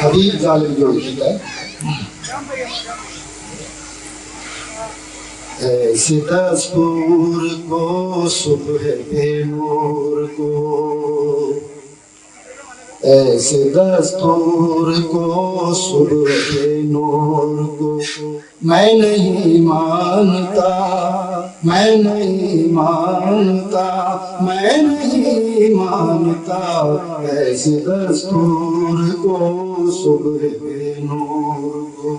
حبیب ظالم جو لکھتا ہے ایسے دستور کو صبح کے نور کو، ایسے دستور کو صبح کے نور کو میں نہیں مانتا، میں نہیں مانتا، میں نہیں مانتا، ایسے دستور کو صبح کے نور کو۔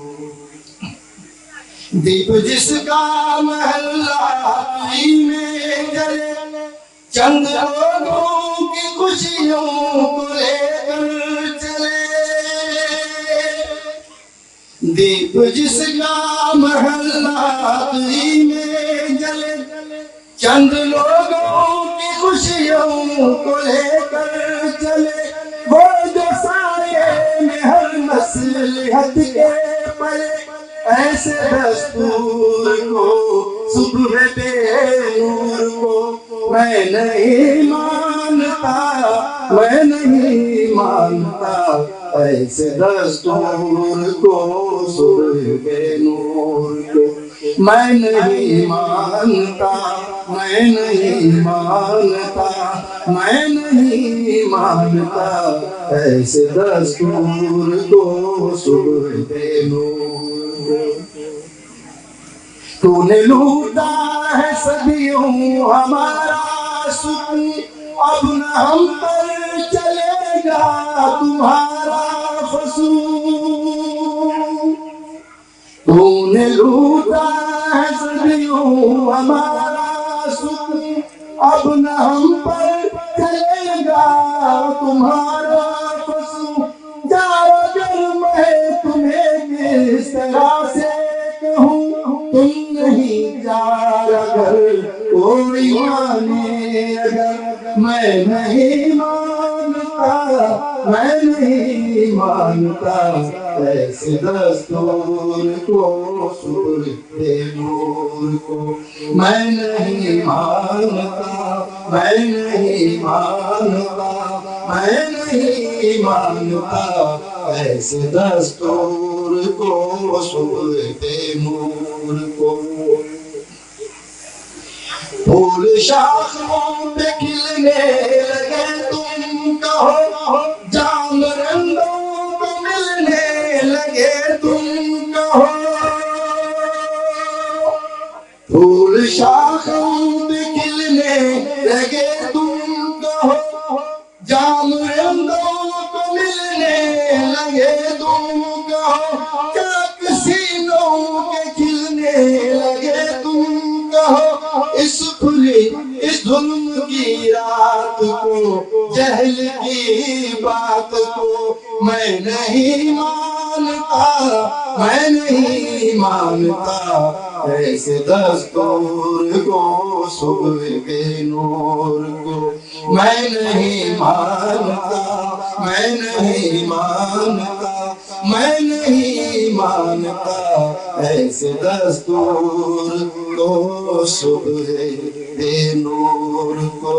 دیپ جس کا محلہ میں جلے، چند لوگوں کی خوشیوں کو لے کر چلے۔ دیپ جس کا محلہ میں جلے، چند لوگوں کی خوشیوں کو لے کر چلے۔ وہ جو سائے میں ہر مصلحت کے پلے، ایسے دستور کو صبح بے نور کو میں نہیں مانتا، میں نہیں مانتا، ایسے دستور کو صبح بے نور کو میں نہیں مانتا، میں نہیں مانتا، میں نہیں مانتا، ایسے دستور کو صبح بے نور۔ تو نے لوٹا ہے صدیوں ہمارا سکون، اب نہ ہم پر چلے گا تمہارا فسون۔ تو نے لوٹا ہے صدیوں ہمارا سکون، اب نہ ہم پر چلے گا تمہارا فسون۔ جاؤ جرم ہے تمہیں کس طرح سے کہوں، تم نہیں جا اگر کوئی مانے اگر، میں نہیں مانتا، میں نہیں مانتا، ایسے دستور کو صبح کے نور کو میں نہیں مانتا، میں نہیں مانتا، میں نہیں مانتا، ایسے دستور کو صبح کے نور کو۔ پھول شاخوں پہ کھلنے لگے تم کہو، جام رنگوں کو ملنے لگے تم کہو۔ پھول شاخوں پہ کھلنے لگے تم کہو، جام رنگوں کو ملنے لگے تم کہو۔ چاک سینوں کے کھلنے لگے تم کہو، اس کھلی اس ظلم کی رات کو، جہل کی بات کو میں نہیں مانتا، میں نہیں مانتا، ایسے دستور کو صبح کے نور کو میں نہیں مانتا، میں نہیں مانتا، میں نہیں مانتا، ایسے دستور کو صبح کے نور کو۔